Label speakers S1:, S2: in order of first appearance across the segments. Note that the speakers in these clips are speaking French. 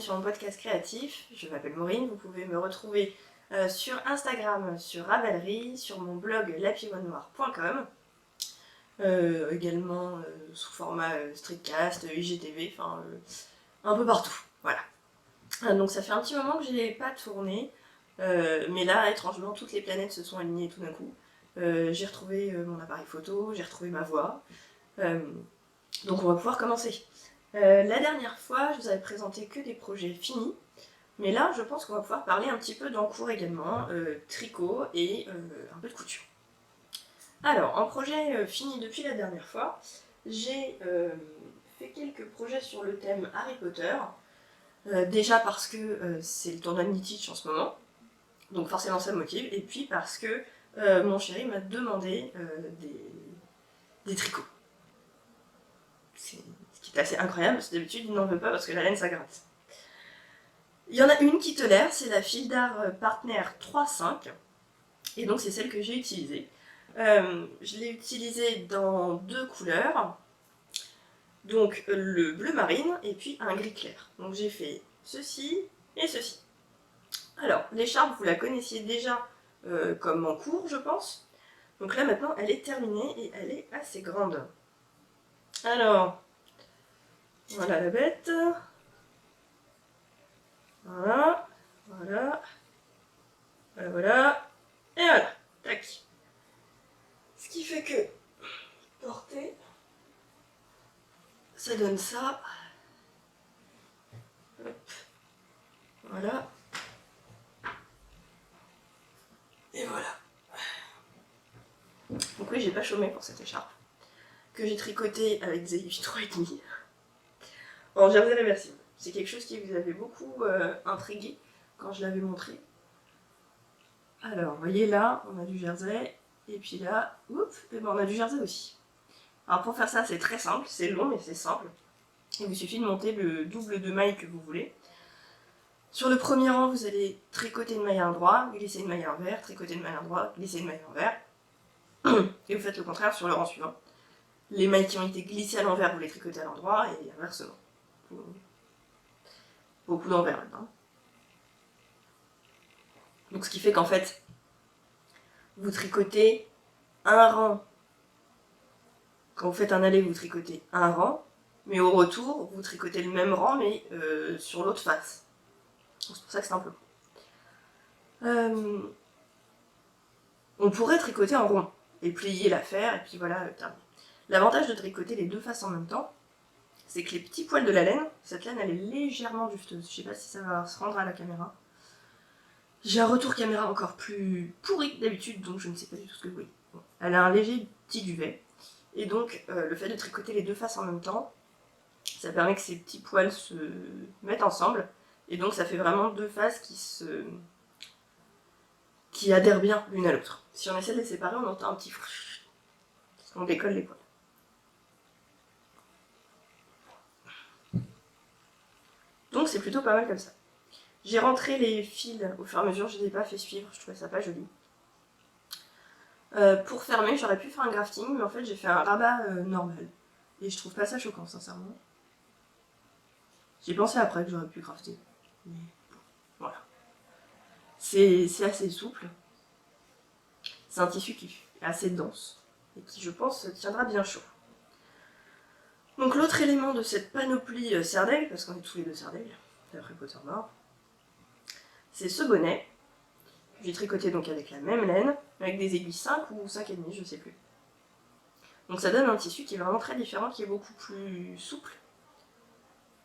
S1: sur mon podcast créatif. Je m'appelle Maureen, vous pouvez me retrouver sur Instagram, sur Ravelry, sur mon blog lapivonnoire.com, également sous format streetcast, IGTV, enfin un peu partout, voilà. Donc ça fait un petit moment que je n'ai pas tourné, mais là, étrangement, toutes les planètes se sont alignées tout d'un coup. J'ai retrouvé mon appareil photo, j'ai retrouvé ma voix, donc on va pouvoir commencer. La dernière fois, je vous avais présenté que des projets finis, mais là, je pense qu'on va pouvoir parler un petit peu d'encours également, tricot et un peu de couture. Alors, en projet fini depuis la dernière fois, j'ai fait quelques projets sur le thème Harry Potter, déjà parce que c'est le tournoi de Knitich en ce moment, donc forcément ça me motive, et puis parce que mon chéri m'a demandé des tricots. Ce qui est assez incroyable, parce que d'habitude il n'en veut pas parce que la laine ça gratte. Il y en a une qui tolère, c'est la Fildar Partner 3.5, et donc c'est celle que j'ai utilisée. Je l'ai utilisée dans deux couleurs, donc le bleu marine et puis un gris clair. Donc j'ai fait ceci et ceci. Alors, l'écharpe, vous la connaissiez déjà comme en cours, je pense. Donc là maintenant, elle est terminée et elle est assez grande. Alors, voilà la bête. Voilà, voilà, voilà, voilà, et voilà, tac. Ce qui fait que, porter, ça donne ça. Hop, voilà. Et voilà. Donc oui, j'ai pas chômé pour cette écharpe, que j'ai tricotée avec des aiguilles 3,5. En jersey réversible. C'est quelque chose qui vous avait beaucoup intrigué quand je l'avais montré. Alors, vous voyez là, on a du jersey, et puis là, oups, et ben on a du jersey aussi. Alors pour faire ça, c'est très simple, c'est long mais c'est simple. Il vous suffit de monter le double de mailles que vous voulez. Sur le premier rang, vous allez tricoter une maille à l'endroit, glisser une maille à l'envers, tricoter une maille à l'endroit, glisser une maille à l'envers. Et vous faites le contraire sur le rang suivant. Les mailles qui ont été glissées à l'envers, vous les tricotez à l'endroit, et inversement. Beaucoup d'envers là-dedans. Donc ce qui fait qu'en fait, vous tricotez un rang. Quand vous faites un aller, vous tricotez un rang, mais au retour, vous tricotez le même rang, mais sur l'autre face. C'est pour ça que c'est un peu long. On pourrait tricoter en rond, et plier l'affaire, et puis voilà, terminé. L'avantage de tricoter les deux faces en même temps, c'est que les petits poils de la laine, cette laine elle est légèrement dufteuse. Je sais pas si ça va se rendre à la caméra. J'ai un retour caméra encore plus pourri que d'habitude, donc je ne sais pas du tout ce que vous voyez. Bon. Elle a un léger petit duvet, et donc le fait de tricoter les deux faces en même temps, ça permet que ces petits poils se mettent ensemble, et donc ça fait vraiment deux faces qui adhèrent bien l'une à l'autre. Si on essaie de les séparer, on entend un petit frouch, parce qu'on décolle les poils. Donc c'est plutôt pas mal comme ça. J'ai rentré les fils au fur et à mesure, je ne les ai pas fait suivre, je trouvais ça pas joli. Pour fermer, j'aurais pu faire un grafting, mais en fait j'ai fait un rabat normal. Et je trouve pas ça choquant, sincèrement. J'ai pensé après que j'aurais pu crafter. Mais bon, voilà. C'est assez souple. C'est un tissu qui est assez dense, et qui je pense tiendra bien chaud. Donc l'autre élément de cette panoplie Serdaigle, parce qu'on est tous les deux Serdaigle, d'après Pottermore, c'est ce bonnet. J'ai tricoté donc avec la même laine, avec des aiguilles 5 ou 5,5, je sais plus. Donc ça donne un tissu qui est vraiment très différent, qui est beaucoup plus souple,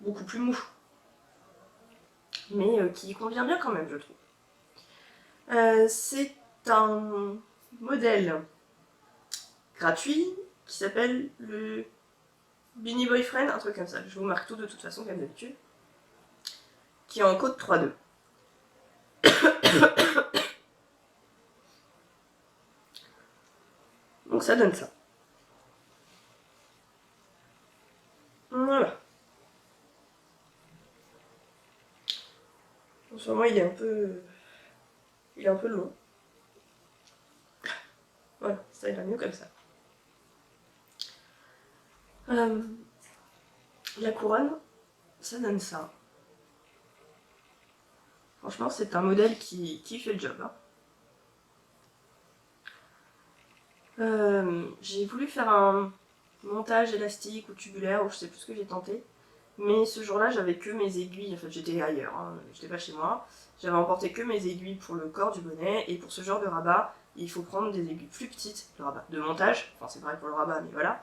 S1: beaucoup plus mou, mais qui convient bien quand même, je trouve. C'est un modèle gratuit qui s'appelle le Beanie Boyfriend, un truc comme ça. Je vous marque tout de toute façon, comme d'habitude, qui est en code 3.2. Donc ça donne ça. Voilà. En ce moment, il est un peu long. Voilà, ça ira mieux comme ça. La couronne, ça donne ça. Franchement, c'est un modèle qui fait le job. J'ai voulu faire un montage élastique ou tubulaire, ou je sais plus ce que j'ai tenté. Mais ce jour-là, j'avais que mes aiguilles, en fait j'étais ailleurs, j'étais pas chez moi. J'avais emporté que mes aiguilles pour le corps du bonnet, et pour ce genre de rabat, il faut prendre des aiguilles plus petites, le rabat de montage, enfin c'est pareil pour le rabat, mais voilà.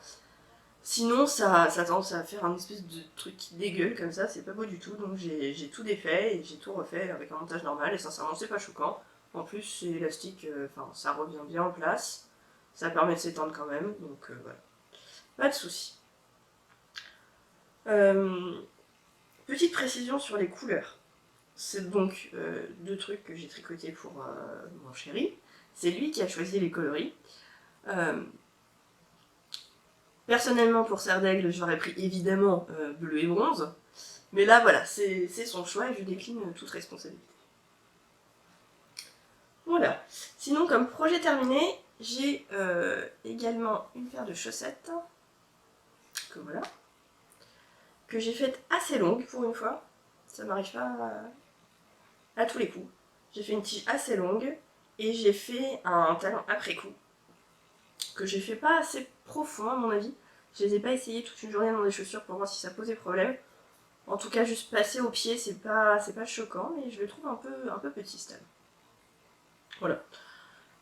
S1: Sinon, ça tendance à faire un espèce de truc qui dégueule comme ça, c'est pas beau du tout, donc j'ai tout défait et j'ai tout refait avec un montage normal, et sincèrement c'est pas choquant. En plus, c'est élastique, ça revient bien en place, ça permet de s'étendre quand même, donc voilà. Pas de soucis. Petite précision sur les couleurs. C'est donc deux trucs que j'ai tricotés pour mon chéri. C'est lui qui a choisi les coloris. Personnellement, pour Serre d'Aigle, j'aurais pris évidemment bleu et bronze. Mais là, voilà, c'est son choix et je décline toute responsabilité. Voilà. Sinon, comme projet terminé, j'ai également une paire de chaussettes. Que voilà. Que j'ai faite assez longue pour une fois. Ça m'arrive pas à tous les coups. J'ai fait une tige assez longue et j'ai fait un talon après coup. Que j'ai fait pas assez profond à mon avis. Je les ai pas essayé toute une journée dans des chaussures pour voir si ça posait problème. En tout cas, juste passer au pied, c'est pas choquant, mais je le trouve un peu petit ce talon. Voilà.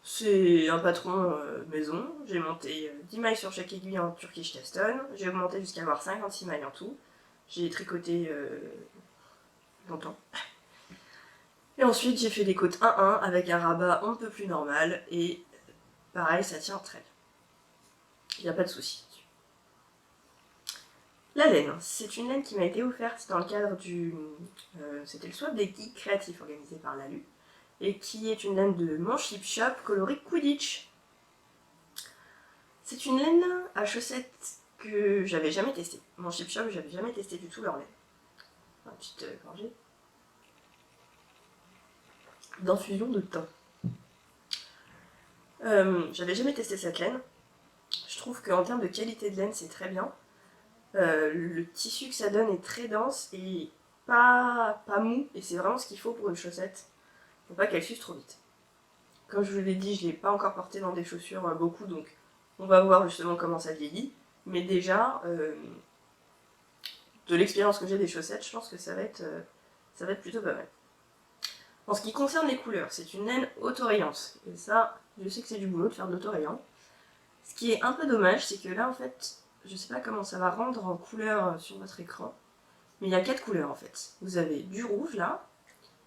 S1: C'est un patron maison. J'ai monté 10 mailles sur chaque aiguille en Turkish Caston. J'ai augmenté jusqu'à avoir 56 mailles en tout. J'ai tricoté longtemps. Et ensuite, j'ai fait des côtes 1-1 avec un rabat un peu plus normal. Et pareil, ça tient très bien. Il n'y a pas de souci. La laine, c'est une laine qui m'a été offerte dans le cadre du... c'était le swap des geeks créatifs organisé par l'ALU. Et qui est une laine de mon Chip Shop coloris Quidditch. C'est une laine à chaussettes que j'avais jamais testée. Mon Chip Shop, j'avais jamais testé du tout leur laine. Une petite gorgée d'infusion de thym. J'avais jamais testé cette laine. Je trouve qu'en termes de qualité de laine, c'est très bien. Le tissu que ça donne est très dense et pas mou, et c'est vraiment ce qu'il faut pour une chaussette. Faut pas qu'elle s'use trop vite. Comme je vous l'ai dit, je l'ai pas encore porté dans des chaussures beaucoup, donc on va voir justement comment ça vieillit. Mais déjà, de l'expérience que j'ai des chaussettes, je pense que ça va être plutôt pas mal. En ce qui concerne les couleurs, c'est une laine autorayante. Et ça, je sais que c'est du boulot de faire de l'autorayant. Ce qui est un peu dommage, c'est que là, en fait, je sais pas comment ça va rendre en couleur sur votre écran, mais il y a 4 couleurs en fait. Vous avez du rouge là,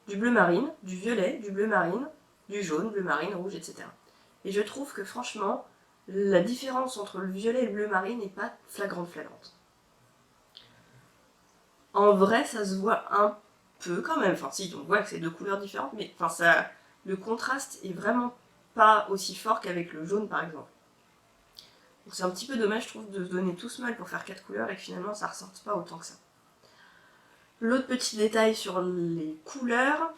S1: du bleu marine, du violet, du bleu marine, du jaune, bleu marine, rouge, etc. Et je trouve que franchement, la différence entre le violet et le bleu marine n'est pas flagrante. En vrai, ça se voit un peu quand même. Enfin, si, on voit que c'est deux couleurs différentes, mais enfin, le contraste est vraiment pas aussi fort qu'avec le jaune par exemple. Donc c'est un petit peu dommage, je trouve, de se donner tout ce mal pour faire 4 couleurs et que finalement ça ressorte pas autant que ça. L'autre petit détail sur les couleurs,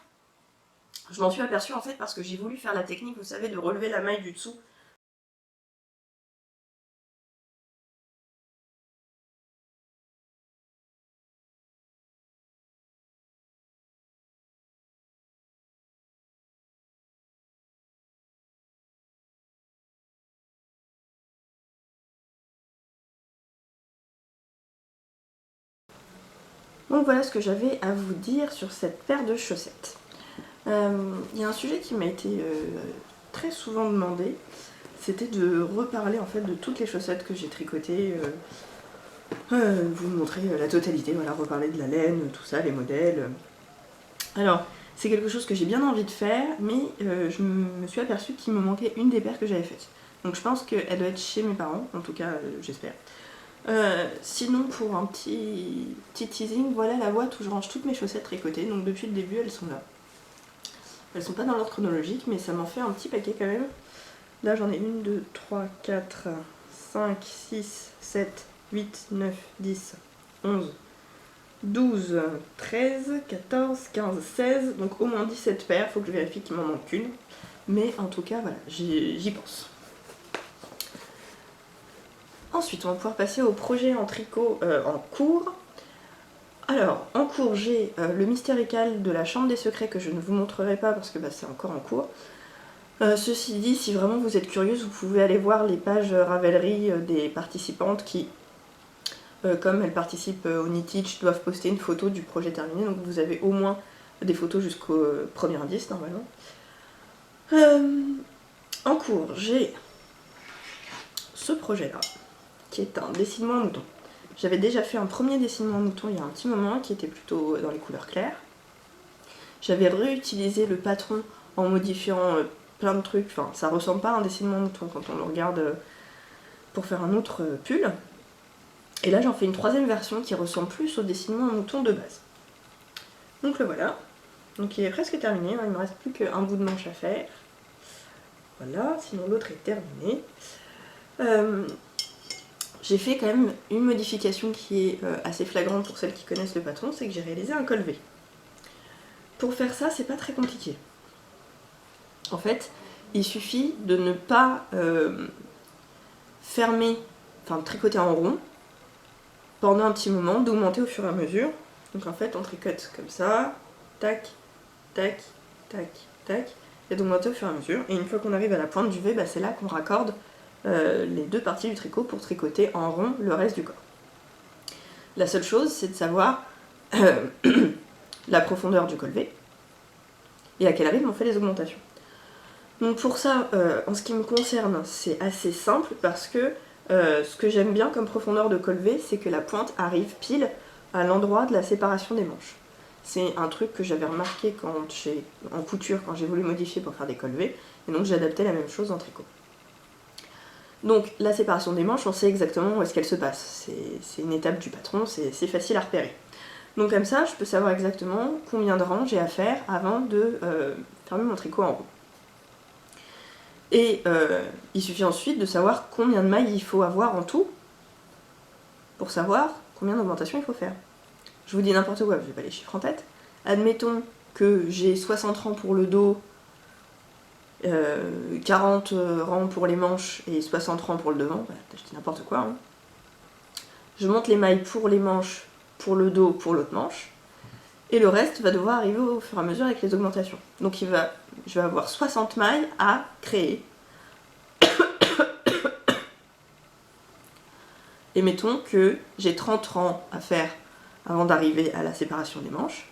S1: je m'en suis aperçue en fait parce que j'ai voulu faire la technique, vous savez, de relever la maille du dessous. Donc voilà ce que j'avais à vous dire sur cette paire de chaussettes. Il y a un sujet qui m'a été très souvent demandé, c'était de reparler en fait de toutes les chaussettes que j'ai tricotées, vous montrer la totalité, voilà, reparler de la laine, tout ça, les modèles. Alors, c'est quelque chose que j'ai bien envie de faire, mais je me suis aperçue qu'il me manquait une des paires que j'avais faites. Donc je pense qu'elle doit être chez mes parents, en tout cas j'espère. Sinon, pour un petit teasing, voilà la boîte où je range toutes mes chaussettes tricotées. Donc depuis le début, elles sont là. Elles sont pas dans l'ordre chronologique, mais ça m'en fait un petit paquet quand même. Là, j'en ai 1, 2, 3, 4, 5, 6, 7, 8, 9, 10, 11, 12, 13, 14, 15, 16. Donc au moins 17 paires. Faut que je vérifie qu'il m'en manque qu'une. Mais en tout cas, voilà, j'y pense. Ensuite, on va pouvoir passer au projet en tricot en cours. Alors, en cours, j'ai le mystérical de la chambre des secrets que je ne vous montrerai pas parce que bah, c'est encore en cours. Ceci dit, si vraiment vous êtes curieuse, vous pouvez aller voir les pages Ravelry des participantes qui, comme elles participent au Knitteach, doivent poster une photo du projet terminé. Donc vous avez au moins des photos jusqu'au premier indice normalement. En cours, j'ai ce projet-là, qui est un dessinement en mouton. J'avais déjà fait un premier dessinement en mouton il y a un petit moment, qui était plutôt dans les couleurs claires. J'avais réutilisé le patron en modifiant plein de trucs. Enfin, ça ressemble pas à un dessinement en mouton quand on le regarde pour faire un autre pull. Et là, j'en fais une troisième version qui ressemble plus au dessinement en mouton de base. Donc le voilà. Donc il est presque terminé, il ne me reste plus qu'un bout de manche à faire. Voilà, sinon l'autre est terminé. J'ai fait quand même une modification qui est assez flagrante pour celles qui connaissent le patron, c'est que j'ai réalisé un col V. Pour faire ça, c'est pas très compliqué. En fait, il suffit de ne pas fermer, enfin tricoter en rond pendant un petit moment, d'augmenter au fur et à mesure. Donc en fait, on tricote comme ça, tac, tac, tac, tac, et d'augmenter au fur et à mesure. Et une fois qu'on arrive à la pointe du V, bah, c'est là qu'on raccorde les deux parties du tricot pour tricoter en rond le reste du corps. La seule chose, c'est de savoir la profondeur du col V et à quel rythme on fait les augmentations. Donc pour ça, en ce qui me concerne, c'est assez simple parce que ce que j'aime bien comme profondeur de col V, c'est que la pointe arrive pile à l'endroit de la séparation des manches. C'est un truc que j'avais remarqué en couture quand j'ai voulu modifier pour faire des cols V, et donc j'ai adapté la même chose en tricot. Donc la séparation des manches, on sait exactement où est-ce qu'elle se passe. C'est une étape du patron, c'est facile à repérer. Donc comme ça, je peux savoir exactement combien de rangs j'ai à faire avant de fermer mon tricot en rond. Et il suffit ensuite de savoir combien de mailles il faut avoir en tout pour savoir combien d'augmentations il faut faire. Je vous dis n'importe quoi, je n'ai pas les chiffres en tête. Admettons que j'ai 60 rangs pour le dos, 40 rangs pour les manches et 60 rangs pour le devant, bah, je dis n'importe quoi. Hein. Je monte les mailles pour les manches, pour le dos, pour l'autre manche, et le reste va devoir arriver au fur et à mesure avec les augmentations. Donc je vais avoir 60 mailles à créer. Et mettons que j'ai 30 rangs à faire avant d'arriver à la séparation des manches.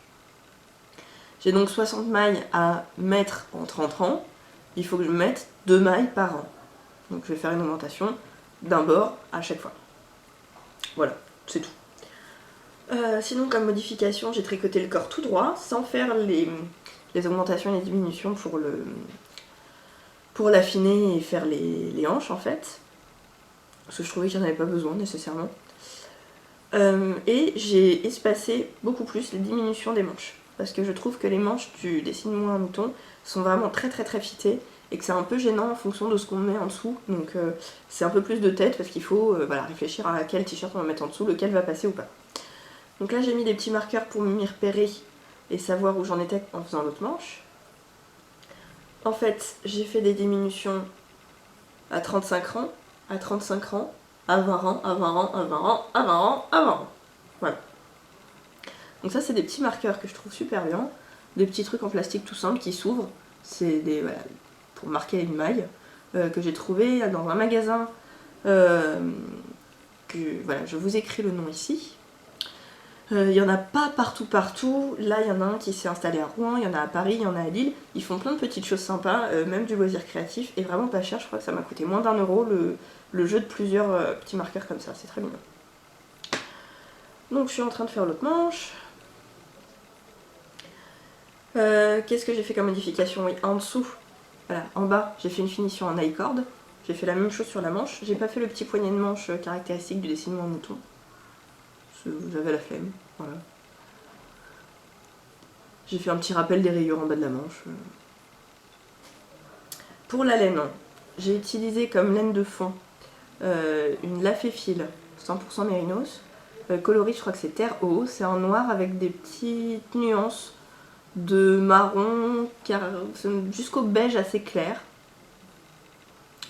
S1: J'ai donc 60 mailles à mettre en 30 rangs. Il faut que je mette 2 mailles par rang. Donc je vais faire une augmentation d'un bord à chaque fois. Voilà, c'est tout. Sinon, comme modification, j'ai tricoté le corps tout droit, sans faire les augmentations et les diminutions pour l'affiner et faire les hanches en fait. Parce que je trouvais qu'il n'y en avait pas besoin nécessairement. Et j'ai espacé beaucoup plus les diminutions des manches. Parce que je trouve que les manches du dessine-moi un mouton sont vraiment très très très fitées et que c'est un peu gênant en fonction de ce qu'on met en dessous. Donc c'est un peu plus de tête parce qu'il faut réfléchir à quel t-shirt on va mettre en dessous, lequel va passer ou pas. Donc là j'ai mis des petits marqueurs pour m'y repérer et savoir où j'en étais en faisant l'autre manche. En fait j'ai fait des diminutions à 35 rangs, à 35 rangs, à 20 rangs, à 20 rangs, à 20 rangs, à 20 rangs, à 20 rangs. Voilà. Donc ça c'est des petits marqueurs que je trouve super bien, des petits trucs en plastique tout simple qui s'ouvrent, c'est pour marquer une maille que j'ai trouvé dans un magasin je vous écris le nom ici. Il n'y en a pas partout, là il y en a un qui s'est installé à Rouen, il y en a à Paris, il y en a à Lille, ils font plein de petites choses sympas, même du loisir créatif, et vraiment pas cher, je crois que ça m'a coûté moins d'1 euro le jeu de plusieurs petits marqueurs comme ça, c'est très mignon. Donc je suis en train de faire l'autre manche. Qu'est-ce que j'ai fait comme modification? Oui, en dessous, voilà, en bas, j'ai fait une finition en I-cord. J'ai fait la même chose sur la manche. J'ai pas fait le petit poignet de manche caractéristique du dessinement en mouton. J'avais la flemme, voilà. J'ai fait un petit rappel des rayures en bas de la manche. Pour la laine, j'ai utilisé comme laine de fond une Lafay Fil 100% Mérinos. Coloris, je crois que c'est Terre Haut. C'est en noir avec des petites nuances de marron jusqu'au beige assez clair.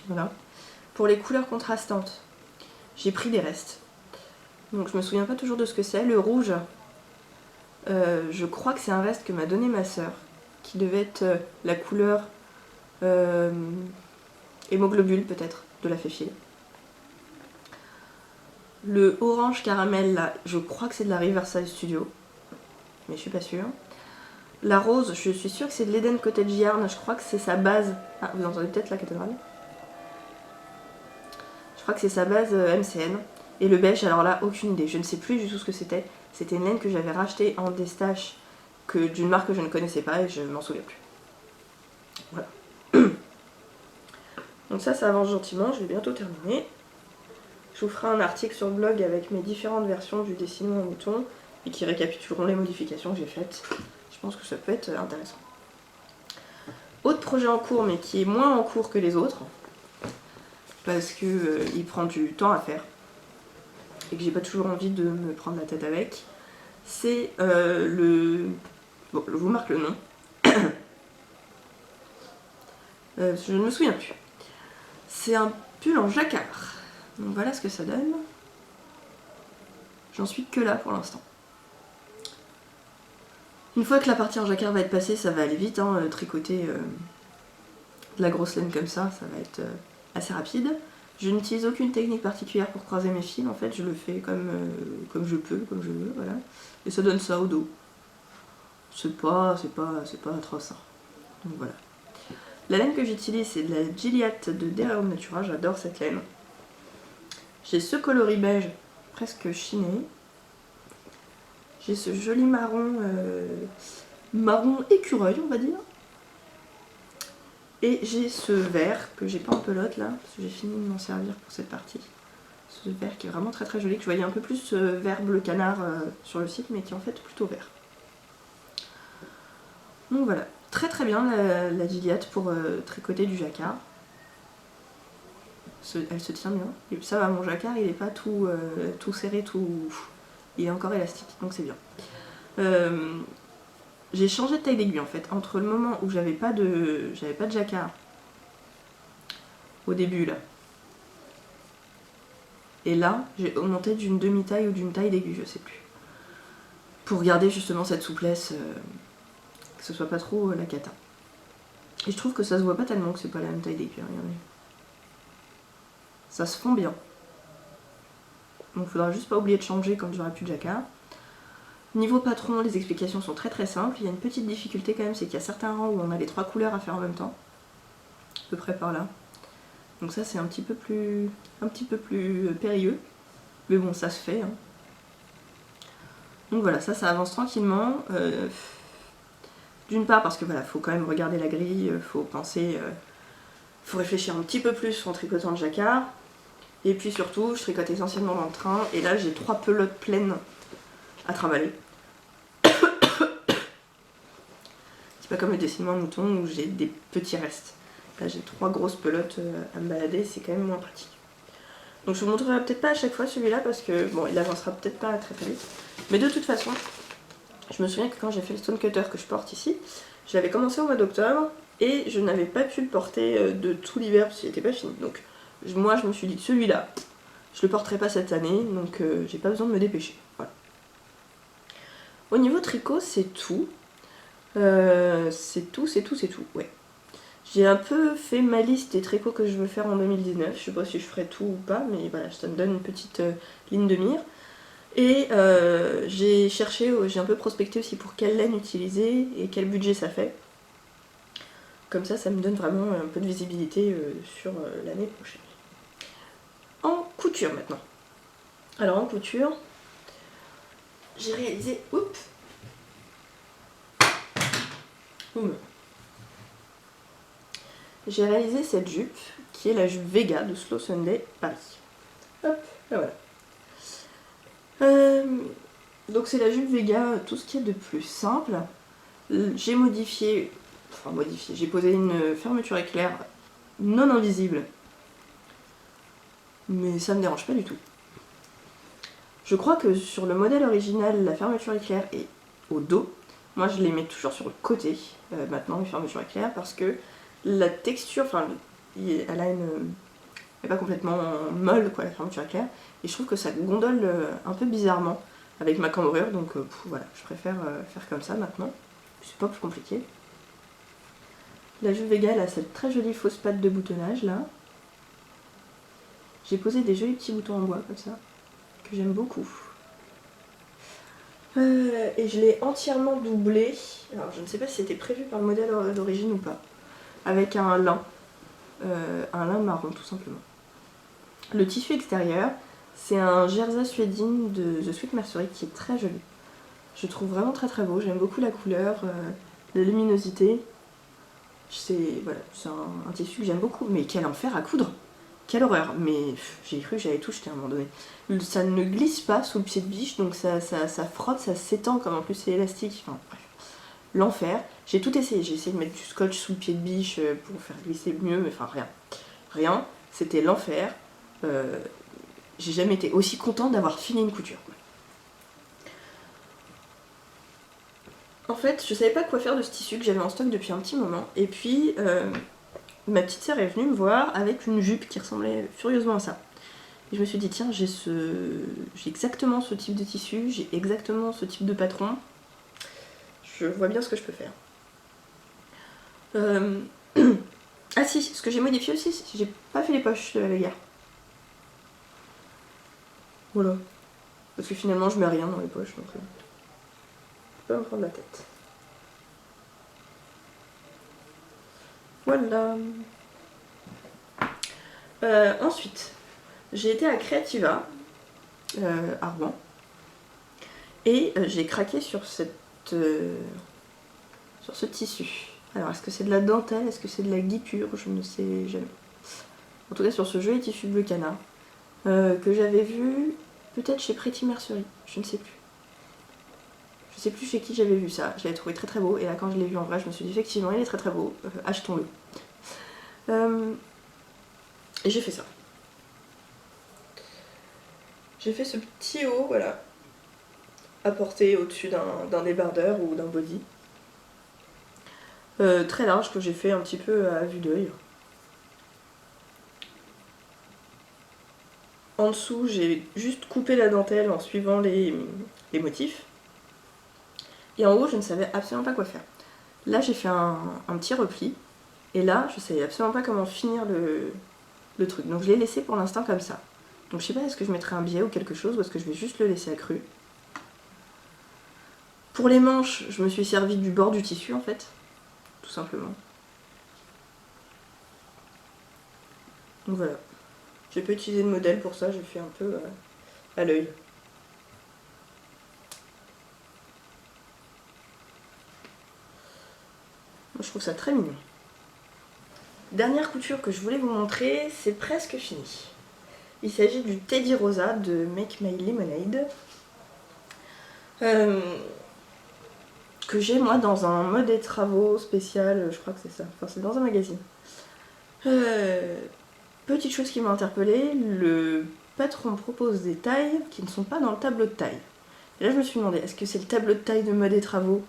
S1: Voilà. Pour les couleurs contrastantes, j'ai pris des restes. Donc je me souviens pas toujours de ce que c'est. Le rouge, Je crois que c'est un veste que m'a donné ma sœur, qui devait être la couleur hémoglobule peut-être, de la Féfile. Le orange caramel là, je crois que c'est de la Riverside Studio, mais je suis pas sûre. La rose, je suis sûre que c'est de l'Eden Cottage Yarn, je crois que c'est sa base. Ah, vous entendez peut-être la cathédrale? Je crois que c'est sa base MCN. Et le beige, alors là, aucune idée, je ne sais plus du tout ce que c'était. C'était une laine que j'avais rachetée en déstache d'une marque que je ne connaissais pas et je m'en souviens plus. Voilà. Donc ça avance gentiment, je vais bientôt terminer. Je vous ferai un article sur le blog avec mes différentes versions du dessinement en mouton et qui récapituleront les modifications que j'ai faites. Je pense que ça peut être intéressant. Autre projet en cours, mais qui est moins en cours que les autres, parce que il prend du temps à faire et que j'ai pas toujours envie de me prendre la tête avec, c'est le... Bon, je vous marque le nom. Je ne me souviens plus. C'est un pull en jacquard. Donc voilà ce que ça donne. J'en suis que là pour l'instant. Une fois que la partie en jacquard va être passée, ça va aller vite, hein, tricoter de la grosse laine comme ça va être assez rapide. Je n'utilise aucune technique particulière pour croiser mes fils, en fait je le fais comme je peux, comme je veux, voilà. Et ça donne ça au dos. C'est pas atroce, hein. Donc voilà. La laine que j'utilise, c'est de la Gilliatt de Dera Home Natura, j'adore cette laine. J'ai ce coloris beige presque chiné. J'ai ce joli marron, marron écureuil, on va dire. Et j'ai ce vert que j'ai pas en pelote là, parce que j'ai fini de m'en servir pour cette partie. Ce vert qui est vraiment très très joli, que je voyais un peu plus vert bleu canard sur le site, mais qui est en fait plutôt vert. Donc voilà, très très bien la Gilliatt pour tricoter du jacquard. Elle se tient bien. Et ça va, mon jacquard il est pas tout serré, il est encore élastique, donc c'est bien. J'ai changé de taille d'aiguille en fait, entre le moment où j'avais pas de jacquard au début là, et là j'ai augmenté d'une demi-taille ou d'une taille d'aiguille, je sais plus, pour garder justement cette souplesse, que ce soit pas trop la cata. Et je trouve que ça se voit pas tellement que c'est pas la même taille d'aiguille, regardez. Ça se fond bien. Donc il faudra juste pas oublier de changer quand j'aurai plus de jacquard. Niveau patron, les explications sont très très simples. Il y a une petite difficulté quand même, c'est qu'il y a certains rangs où on a les 3 couleurs à faire en même temps. À peu près par là. Donc ça c'est un petit peu plus périlleux. Mais bon, ça se fait, hein. Donc voilà, ça avance tranquillement. D'une part parce que voilà, faut quand même regarder la grille, faut penser, faut réfléchir un petit peu plus en tricotant le jacquard. Et puis surtout, je tricote essentiellement dans le train, et là j'ai 3 pelotes pleines à trimballer. C'est pas comme le dessinement mouton où j'ai des petits restes. Là j'ai 3 grosses pelotes à me balader, c'est quand même moins pratique. Donc je vous montrerai peut-être pas à chaque fois celui-là parce que bon, il avancera peut-être pas très très vite. Mais de toute façon, je me souviens que quand j'ai fait le stone cutter que je porte ici, je l'avais commencé au mois d'octobre et je n'avais pas pu le porter de tout l'hiver parce qu'il n'était pas fini. Donc moi je me suis dit celui-là, je le porterai pas cette année, donc j'ai pas besoin de me dépêcher. Voilà. Au niveau tricot, c'est tout. C'est tout, ouais. J'ai un peu fait ma liste des tricots que je veux faire en 2019. Je sais pas si je ferai tout ou pas, mais voilà, ça me donne une petite ligne de mire. Et j'ai cherché, j'ai un peu prospecté aussi pour quelle laine utiliser et quel budget ça fait. Comme ça me donne vraiment un peu de visibilité sur l'année prochaine. En couture maintenant. Alors en couture, j'ai réalisé... Oups. J'ai réalisé cette jupe qui est la jupe Vega de Slow Sunday Paris. Hop, là voilà. Donc c'est la jupe Vega, tout ce qui est de plus simple. J'ai j'ai posé une fermeture éclair non invisible, mais ça me dérange pas du tout. Je crois que sur le modèle original, la fermeture éclair est au dos. Moi je les mets toujours sur le côté maintenant, les fermetures éclair, parce que la texture, enfin, elle est pas complètement molle quoi, la fermeture éclair, et je trouve que ça gondole un peu bizarrement. avec ma cambrure, donc voilà, je préfère faire comme ça maintenant. C'est pas plus compliqué. La Jules Vega, elle a cette très jolie fausse patte de boutonnage là. J'ai posé des jolis petits boutons en bois comme ça, que j'aime beaucoup. Et je l'ai entièrement doublé. Alors je ne sais pas si c'était prévu par le modèle d'origine ou pas. Avec un lin marron tout simplement. Le tissu extérieur, c'est un jersey suédine de The Sweet Mercery qui est très joli. Je trouve vraiment très très beau, j'aime beaucoup la couleur, la luminosité. Voilà, c'est un tissu que j'aime beaucoup, mais quel enfer à coudre! Quelle horreur! Mais j'ai cru que j'allais tout jeter à un moment donné. Ça ne glisse pas sous le pied de biche, donc ça frotte, ça s'étend, comme en plus c'est élastique. Enfin bref, l'enfer. J'ai tout essayé, j'ai essayé de mettre du scotch sous le pied de biche pour faire glisser mieux, mais enfin rien. Rien, c'était l'enfer. J'ai jamais été aussi contente d'avoir fini une couture. En fait, je savais pas quoi faire de ce tissu que j'avais en stock depuis un petit moment. Et puis, ma petite sœur est venue me voir avec une jupe qui ressemblait furieusement à ça. Et je me suis dit, tiens, j'ai exactement ce type de tissu, j'ai exactement ce type de patron. Je vois bien ce que je peux faire. Ah si, ce que j'ai modifié aussi, c'est que j'ai pas fait les poches de la Vega. Voilà. Parce que finalement, je mets rien dans les poches, donc... je peux pas me prendre la tête. Voilà. Ensuite, j'ai été à Creativa, à Rouen, et j'ai craqué sur ce tissu. Alors, est-ce que c'est de la dentelle, est-ce que c'est de la guipure, je ne sais jamais. En tout cas, sur ce joli tissu bleu canard, que j'avais vu peut-être chez Pretty Mercery, je ne sais plus. Je sais plus chez qui j'avais vu ça, je l'avais trouvé très très beau, et là quand je l'ai vu en vrai, je me suis dit effectivement il est très très beau, achetons-le. Et j'ai fait ça. J'ai fait ce petit haut, voilà, à porter au-dessus d'un débardeur ou d'un body. Très large, que j'ai fait un petit peu à vue d'œil. En dessous, j'ai juste coupé la dentelle en suivant les motifs. Et en haut, je ne savais absolument pas quoi faire. Là, j'ai fait un petit repli. Et là, je ne savais absolument pas comment finir le truc. Donc je l'ai laissé pour l'instant comme ça. Donc je sais pas, est-ce que je mettrai un biais ou quelque chose, ou est-ce que je vais juste le laisser accru. Pour les manches, je me suis servi du bord du tissu en fait. Tout simplement. Donc voilà. J'ai pas utilisé de modèle pour ça, j'ai fait un peu à l'œil. Moi je trouve ça très mignon. Dernière couture que je voulais vous montrer, c'est presque fini. Il s'agit du Teddy Rosa de Make My Lemonade. Que j'ai moi dans un mode des travaux spécial, je crois que c'est ça. Enfin c'est dans un magazine. Petite chose qui m'a interpellée, le patron propose des tailles qui ne sont pas dans le tableau de taille. Et là je me suis demandé, est-ce que c'est le tableau de taille de mode des travaux,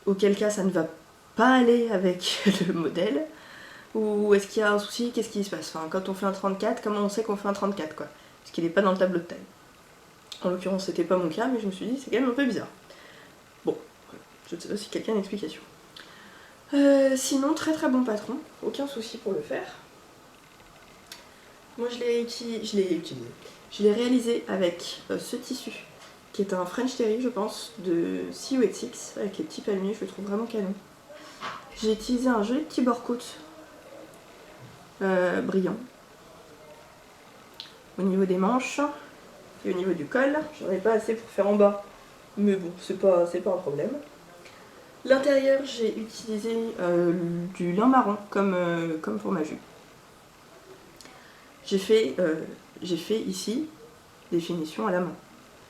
S1: auquel cas ça ne va pas aller avec le modèle, ou est-ce qu'il y a un souci, qu'est-ce qui se passe? Enfin, quand on fait un 34, comment on sait qu'on fait un 34 quoi? Parce qu'il n'est pas dans le tableau de taille. En l'occurrence c'était pas mon cas, mais je me suis dit c'est quand même un peu bizarre. Bon, je ne sais pas si quelqu'un a une explication. Sinon, très très bon patron, aucun souci pour le faire. Moi je l'ai utilisé. Je l'ai réalisé avec ce tissu, qui est un French Terry je pense, de C8Six, avec les petits palmiers, je le trouve vraiment canon. J'ai utilisé un joli petit bord-côte brillant. Au niveau des manches et au niveau du col, j'en ai pas assez pour faire en bas, mais bon, c'est pas un problème. L'intérieur, j'ai utilisé du lin marron comme pour ma jupe. J'ai fait ici des finitions à la main.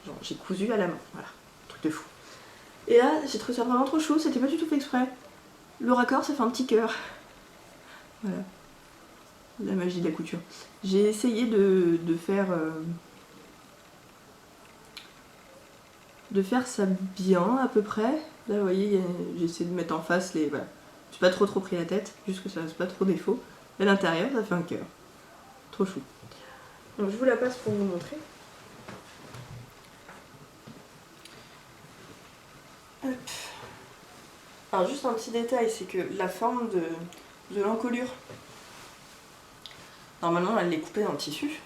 S1: Genre j'ai cousu à la main, voilà, truc de fou. Et là, j'ai trouvé ça vraiment trop chou, c'était pas du tout fait exprès. Le raccord, ça fait un petit cœur. Voilà. La magie de la couture. J'ai essayé de faire ça bien à peu près. Là vous voyez, j'ai essayé de mettre en face les... Voilà. J'ai pas trop pris la tête, juste que ça fasse pas trop défaut. Et à l'intérieur, ça fait un cœur. Trop chou. Donc je vous la passe pour vous montrer. Hop. Alors juste un petit détail, c'est que la forme de l'encolure, normalement elle est coupée dans le tissu.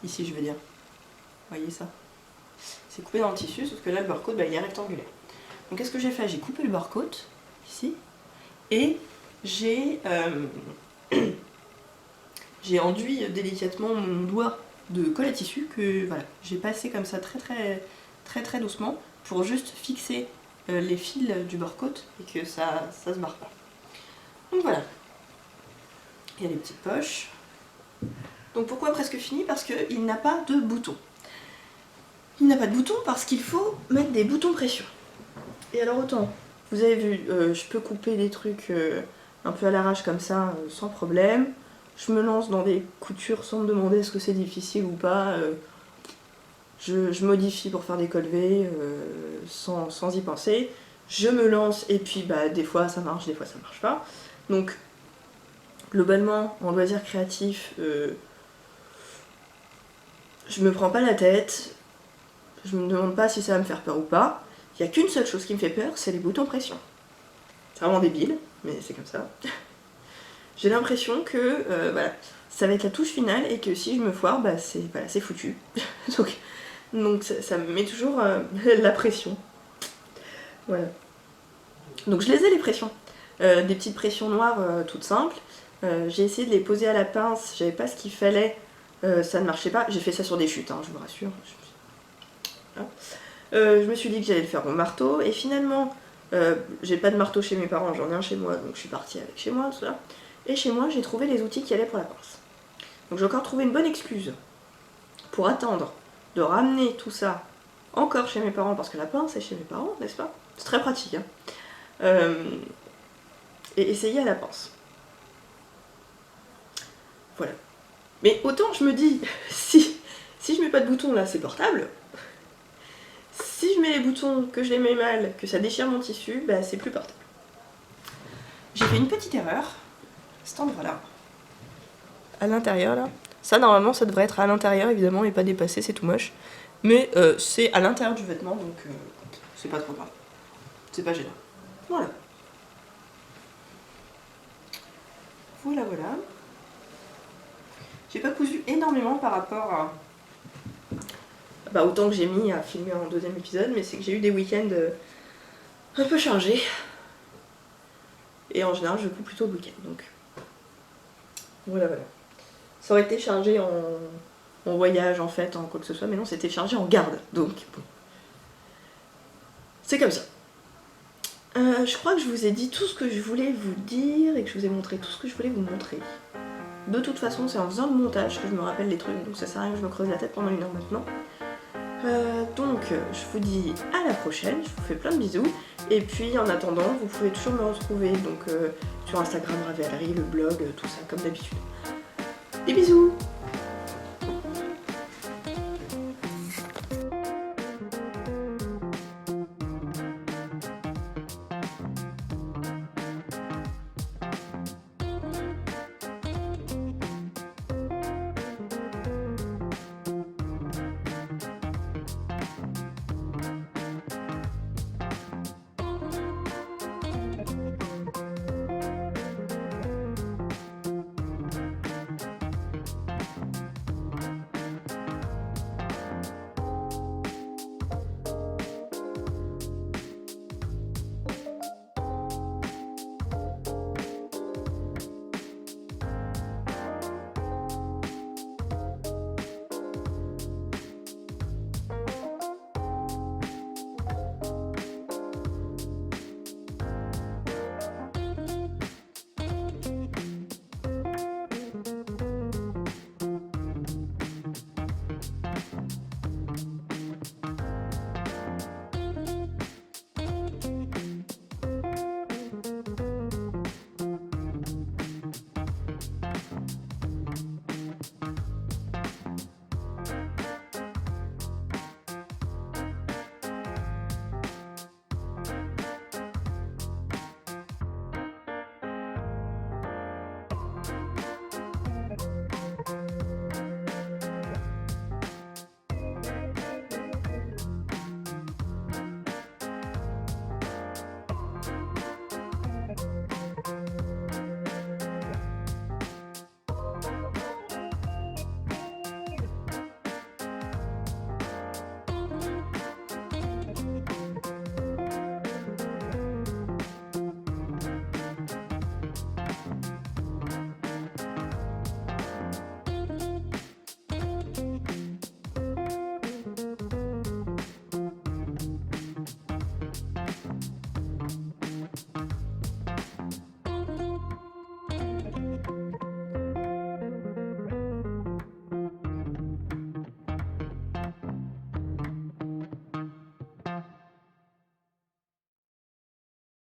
S1: Ici je veux dire. Vous voyez ça? C'est coupé dans le tissu, sauf que là le barcode il est rectangulaire. Donc qu'est-ce que j'ai fait? J'ai coupé le barcode, ici, et j'ai enduit délicatement mon doigt de colle à tissu que voilà, j'ai passé comme ça très doucement pour juste fixer les fils du barcode et que ça se barre pas. Donc voilà. Il y a les petites poches. Donc pourquoi presque fini? Parce qu'il n'a pas de bouton. Il n'a pas de bouton parce qu'il faut mettre des boutons pression. Et alors autant, vous avez vu, je peux couper des trucs un peu à l'arrache comme ça, sans problème. Je me lance dans des coutures sans me demander est-ce que c'est difficile ou pas. Je modifie pour faire des colvés sans y penser. Je me lance et puis bah, des fois ça marche, des fois ça marche pas. Donc globalement, en loisir créatif, je me prends pas la tête. Je me demande pas si ça va me faire peur ou pas. Il n'y a qu'une seule chose qui me fait peur, c'est les boutons pression. C'est vraiment débile, mais c'est comme ça. J'ai l'impression que voilà, ça va être la touche finale et que si je me foire, bah, c'est foutu. donc ça me met toujours la pression. Voilà. Donc je les ai les pressions. Des petites pressions noires toutes simples. J'ai essayé de les poser à la pince, j'avais pas ce qu'il fallait, ça ne marchait pas. J'ai fait ça sur des chutes, hein, je vous rassure. Je me suis dit que j'allais le faire au marteau et finalement j'ai pas de marteau chez mes parents, j'en ai un chez moi, donc je suis partie avec chez moi, tout ça. Et chez moi j'ai trouvé les outils qui allaient pour la pince. Donc j'ai encore trouvé une bonne excuse pour attendre de ramener tout ça encore chez mes parents, parce que la pince est chez mes parents, n'est-ce pas? C'est très pratique, hein. Et essayer à la pince. Voilà. Mais autant je me dis, si je mets pas de bouton là, c'est portable. Si je mets les boutons, que je les mets mal, que ça déchire mon tissu, bah c'est plus portable. J'ai fait une petite erreur, cet endroit-là. À l'intérieur, là. Ça, normalement, ça devrait être à l'intérieur, évidemment, et pas dépassé, c'est tout moche. Mais c'est à l'intérieur du vêtement, donc c'est pas trop grave. C'est pas gênant. Voilà. Voilà. J'ai pas cousu énormément par rapport à... Bah, autant que j'ai mis à filmer en deuxième épisode, mais c'est que j'ai eu des week-ends un peu chargés. Et en général, je coupe plutôt le week-end, donc... Voilà. Ça aurait été chargé en voyage, en fait, en quoi que ce soit, mais non, c'était chargé en garde, donc bon. C'est comme ça. Je crois que je vous ai dit tout ce que je voulais vous dire et que je vous ai montré tout ce que je voulais vous montrer. De toute façon, c'est en faisant le montage que je me rappelle les trucs, donc ça sert à rien que je me creuse la tête pendant 1 heure maintenant. Donc, je vous dis à la prochaine, je vous fais plein de bisous. Et puis, en attendant, vous pouvez toujours me retrouver donc, sur Instagram, Ravellerie, le blog, tout ça, comme d'habitude. Des bisous!